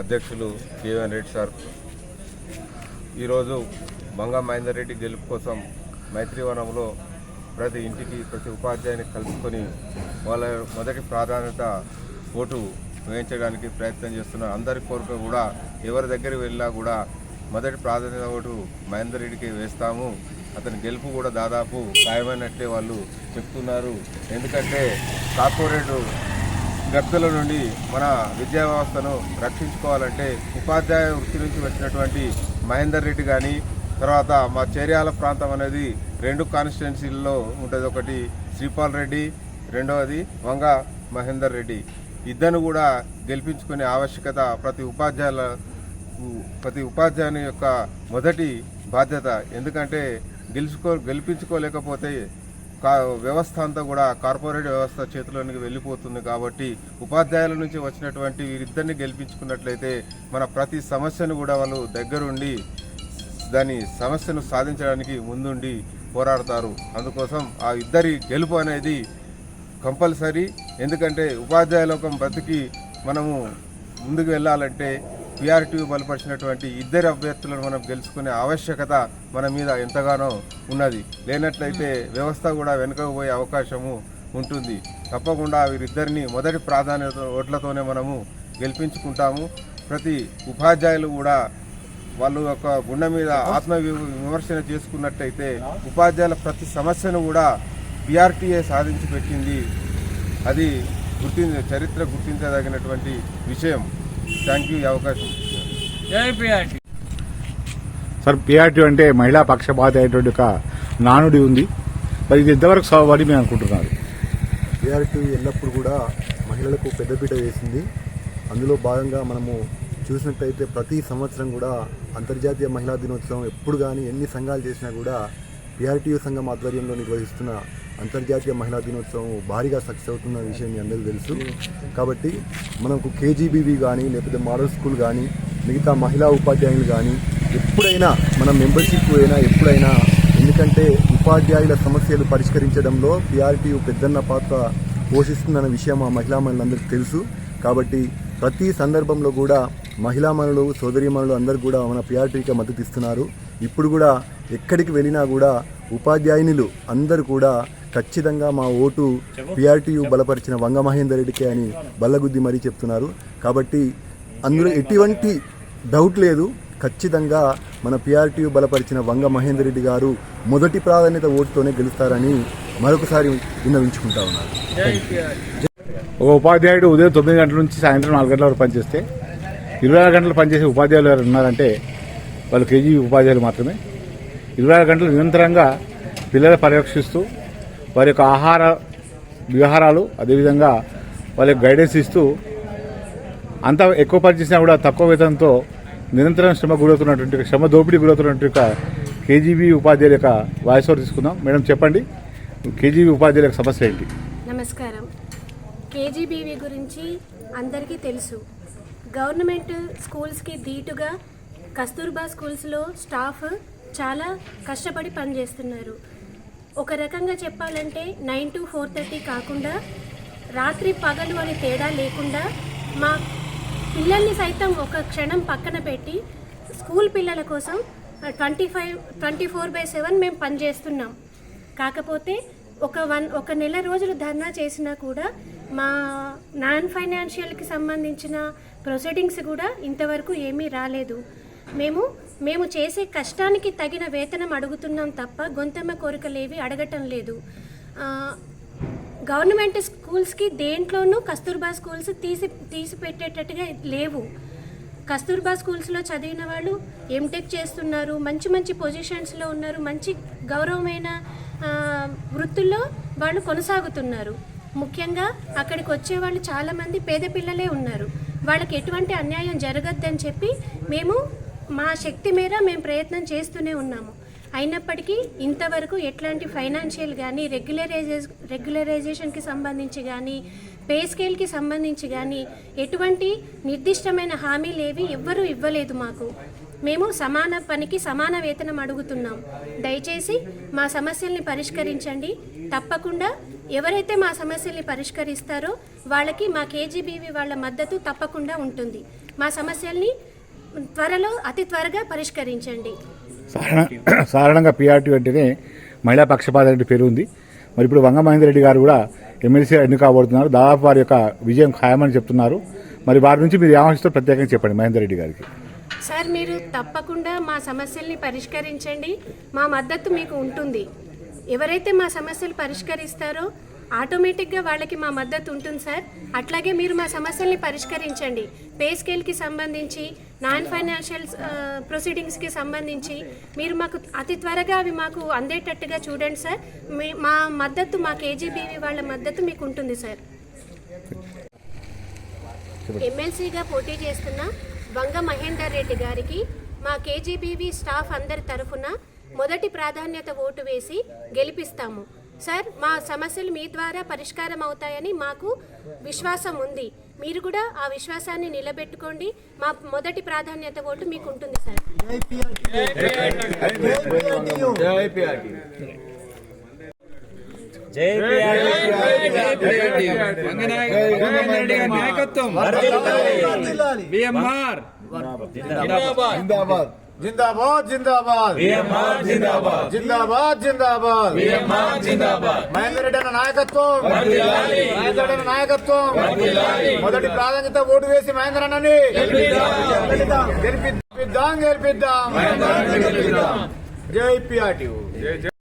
అధ్యక్షులు కేవన్ రెడ్డి సార్ ఈరోజు బంగా మహేందర్ రెడ్డి గెలుపు కోసం మైత్రివనంలో ప్రతి ఇంటికి ప్రతి ఉపాధ్యాయుని కలుసుకొని వాళ్ళ మొదటి ప్రాధాన్యత ఓటు వేయించడానికి ప్రయత్నం చేస్తున్నారు. అందరి కోరిక కూడా ఎవరి దగ్గరికి వెళ్ళినా కూడా మొదటి ప్రాధాన్యత ఓటు మహేందర్ రెడ్డికి వేస్తాము, అతని గెలుపు కూడా దాదాపు ఖాయమైనట్లే వాళ్ళు చెప్తున్నారు. ఎందుకంటే కార్పొరేట్ గర్తుల నుండి మన విద్యా వ్యవస్థను రక్షించుకోవాలంటే ఉపాధ్యాయ వృత్తి నుంచి వచ్చినటువంటి మహేందర్ రెడ్డి కానీ, తర్వాత మా చేర్యాల ప్రాంతం అనేది 2 కాన్స్టిట్యున్సీల్లో ఉంటుంది. ఒకటి శ్రీపాల్ రెడ్డి, రెండవది వంగ మహేందర్ రెడ్డి. ఇద్దరు కూడా గెలిపించుకునే ఆవశ్యకత ప్రతి ఉపాధ్యాయుని యొక్క మొదటి బాధ్యత. ఎందుకంటే గెలిపించుకోలేకపోతే వ్యవస్థ అంతా కూడా కార్పొరేట్ వ్యవస్థ చేతిలోనికి వెళ్ళిపోతుంది. కాబట్టి ఉపాధ్యాయుల నుంచి వచ్చినటువంటి వీరిద్దరిని గెలిపించుకున్నట్లయితే మన ప్రతి సమస్యను కూడా వాళ్ళు దగ్గరుండి దాని సమస్యను సాధించడానికి ముందుండి పోరాడతారు. అందుకోసం ఆ ఇద్దరి గెలుపు అనేది కంపల్సరీ. ఎందుకంటే ఉపాధ్యాయ లోకం బ్రతికి మనము ముందుకు వెళ్ళాలంటే పీఆర్టీయూ బలపరిచినటువంటి ఇద్దరు అభ్యర్థులను మనం గెలుచుకునే ఆవశ్యకత మన మీద ఎంతగానో ఉన్నది. లేనట్లయితే వ్యవస్థ కూడా వెనుకపోయే అవకాశము ఉంటుంది. తప్పకుండా వీరిద్దరిని మొదటి ప్రాధాన్యత ఓట్లతోనే మనము గెలిపించుకుంటాము. ప్రతి ఉపాధ్యాయులు కూడా వాళ్ళు యొక్క గుండె మీద ఆత్మ విమర్శన చేసుకున్నట్టయితే ఉపాధ్యాయుల ప్రతి సమస్యను కూడా పీఆర్టీఏ సాధించి పెట్టింది. అది చరిత్ర గుర్తించదగినటువంటి విషయం. థ్యాంక్ యూ ఈ అవకాశం. సార్, పీఆర్టీ అంటే మహిళా పక్షపాత అయినటువంటి ఒక నానుడి ఉంది. మరి ఇది ఎంతవరకు సవాలని మేము అనుకుంటున్నారు? పీఆర్టీ ఎల్లప్పుడు కూడా మహిళలకు పెద్దపీట వేసింది. అందులో భాగంగా మనము చూసినట్టయితే ప్రతి సంవత్సరం కూడా అంతర్జాతీయ మహిళా దినోత్సవం ఎప్పుడు కానీ ఎన్ని సంఘాలు చేసినా కూడా పీఆర్టీయూ సంఘం ఆధ్వర్యంలో నిర్వహిస్తున్న అంతర్జాతీయ మహిళా దినోత్సవం భారీగా సక్సెస్ అవుతున్న విషయం మీ అందరికీ తెలుసు. కాబట్టి మనకు కేజీబీవీ కానీ లేకపోతే మోడల్ స్కూల్ కానీ మిగతా మహిళా ఉపాధ్యాయులు కానీ ఎప్పుడైనా మన మెంబర్షిప్ అయినా ఎప్పుడైనా, ఎందుకంటే ఉపాధ్యాయుల సమస్యలు పరిష్కరించడంలో పీఆర్టీయూ పెద్దన్న పాత్ర పోషిస్తుందన్న విషయం ఆ మహిళలందరికీ తెలుసు. కాబట్టి ప్రతి సందర్భంలో కూడా మహిళామణులు సోదరీమణులు అందరూ కూడా మన పీఆర్టీకి మద్దతు ఇస్తున్నారు. ఇప్పుడు కూడా ఎక్కడికి వెళ్ళినా కూడా ఉపాధ్యాయునులు అందరూ కూడా ఖచ్చితంగా మా ఓటు పీఆర్టీయూ బలపరిచిన వంగ మహేందర్ రెడ్డికే అని బల్లగుద్ది మరీ చెప్తున్నారు. కాబట్టి అందులో ఎటువంటి డౌట్ లేదు. ఖచ్చితంగా మన పీఆర్టీయూ బలపరిచిన వంగ మహేందర్ రెడ్డి గారు మొదటి ప్రాధాన్యత ఓటుతోనే గెలుస్తారని మరొకసారి విన్నవించుకుంటా ఉన్నారు. ఒక ఉపాధ్యాయుడు ఉదయం 9 గంటల నుంచి సాయంత్రం 4 గంటల వరకు పనిచేస్తే 24 గంటలు పనిచేసే ఉపాధ్యాయులు ఎవరు ఉన్నారంటే వాళ్ళు కేజీ ఉపాధ్యాయులు మాత్రమే. 24 గంటలు నిరంతరంగా పిల్లలు పర్యవేక్షిస్తూ వారి యొక్క ఆహార విహారాలు అదేవిధంగా వాళ్ళకి గైడెన్స్ ఇస్తూ అంత ఎక్కువ పనిచేసినా కూడా తక్కువ వేతనంతో నిరంతరం శ్రమ దోపిడీ గురవుతున్నటువంటి కేజీబీ ఉపాధ్యాయుల యొక్క వాయిస్ ఓవర్ తీసుకుందాం. మేడం చెప్పండి, కేజీబీ ఉపాధ్యాయుల యొక్క సమస్య ఏంటి? నమస్కారం. కేజీబీవీ గురించి అందరికీ తెలుసు. గవర్నమెంట్ స్కూల్స్కి ధీటుగా కస్తూర్బా స్కూల్స్లో స్టాఫ్ చాలా కష్టపడి పనిచేస్తున్నారు. ఒక రకంగా చెప్పాలంటే 9 to 4:30 కాకుండా రాత్రి పగలు అనే తేడా లేకుండా మా పిల్లల్ని సైతం ఒక క్షణం పక్కన పెట్టి స్కూల్ పిల్లల కోసం 24/7 మేము పనిచేస్తున్నాం. కాకపోతే ఒక నెల రోజులు ధర్నా చేసినా కూడా మా నాన్ ఫైనాన్షియల్కి సంబంధించిన ప్రొసీడింగ్స్ కూడా ఇంతవరకు ఏమీ రాలేదు. మేము చేసే కష్టానికి తగిన వేతనం అడుగుతున్నాం తప్ప గొంతెమ్మ కోరికలేవి అడగటం లేదు. గవర్నమెంట్ స్కూల్స్కి దేంట్లోనూ కస్తూర్బా స్కూల్స్ తీసి పెట్టేటట్టుగా లేవు. కస్తూర్బా స్కూల్స్లో చదివిన వాళ్ళు ఎంటెక్ చేస్తున్నారు, మంచి మంచి పొజిషన్స్లో ఉన్నారు, మంచి గౌరవమైన వృత్తుల్లో వాళ్ళు కొనసాగుతున్నారు. ముఖ్యంగా అక్కడికి వచ్చేవాళ్ళు చాలామంది పేద పిల్లలే ఉన్నారు. వాళ్ళకి ఎటువంటి అన్యాయం జరగద్దని చెప్పి మా శక్తి మేర మేము ప్రయత్నం చేస్తూనే ఉన్నాము. అయినప్పటికీ ఇంతవరకు ఎట్లాంటి ఫైనాన్షియల్ కానీ రెగ్యులరైజేషన్కి సంబంధించి కానీ పే స్కేల్కి సంబంధించి కానీ ఎటువంటి నిర్దిష్టమైన హామీలేవి ఎవ్వరూ ఇవ్వలేదు మాకు. మేము సమాన పనికి సమాన వేతనం అడుగుతున్నాం. దయచేసి మా సమస్యల్ని పరిష్కరించండి. తప్పకుండా ఎవరైతే మా సమస్యల్ని పరిష్కరిస్తారో వాళ్ళకి మా కేజీబీవీ వాళ్ళ మద్దతు తప్పకుండా ఉంటుంది. మా సమస్యల్ని అతి త్వరగా పరిష్కరించండి. సాధారణంగా పీఆర్టీ అంటేనే మహిళా పక్షపాత రెడ్డి పేరు ఉంది. మరి ఇప్పుడు వంగ మహేందర్ రెడ్డి గారు కూడా ఎమ్మెల్సీ ఎన్నిక కాబోతున్నారు. దాదాపు వారి యొక్క విజయం ఖాయమని చెప్తున్నారు. మరి వారి నుంచి మీరు ఏమనిస్తారో ప్రత్యేకంగా చెప్పండి మహేందర్ రెడ్డి గారికి. సార్, మీరు తప్పకుండా మా సమస్యల్ని పరిష్కరించండి. మా మద్దతు మీకు ఉంటుంది. ఎవరైతే మా సమస్యలు పరిష్కరిస్తారో ఆటోమేటిక్గా వాళ్ళకి మా మద్దతు ఉంటుంది సార్. అట్లాగే మీరు మా సమస్యల్ని పరిష్కరించండి. పే స్కేల్కి సంబంధించి, నాన్ ఫైనాన్షియల్ ప్రొసీడింగ్స్కి సంబంధించి మీరు మాకు అతి త్వరగా అవి మాకు అందేటట్టుగా చూడండి సార్. మా మద్దతు, మా కేజీబీవీ వాళ్ళ మద్దతు మీకు ఉంటుంది సార్. ఎమ్మెల్సీగా పోటీ చేస్తున్న వంగ మహేందర్ రెడ్డి గారికి మా కేజీబీవీ స్టాఫ్ అందరి తరఫున మొదటి ప్రాధాన్యత ఓటు వేసి గెలిపిస్తాము సార్. మా సమస్యలు మీ ద్వారా పరిష్కారం అవుతాయని మాకు విశ్వాసం ఉంది. మీరు కూడా ఆ విశ్వాసాన్ని నిలబెట్టుకోండి. మా మొదటి ప్రాధాన్యత ఓటు మీకు ఉంటుంది సార్. జిందాబాద్ జిందాబాద్ జిందాబాద్ జిందాబాద్ మహేందర్ రెడ్డి అన్న నాయకత్వం, మహేందర్ రెడ్డి నాయకత్వం. మొదటి ప్రాధాన్యత ఓటు వేసి మహేందర్ అన్నని గెలిపిద్దాం. జై పిఆర్టీ.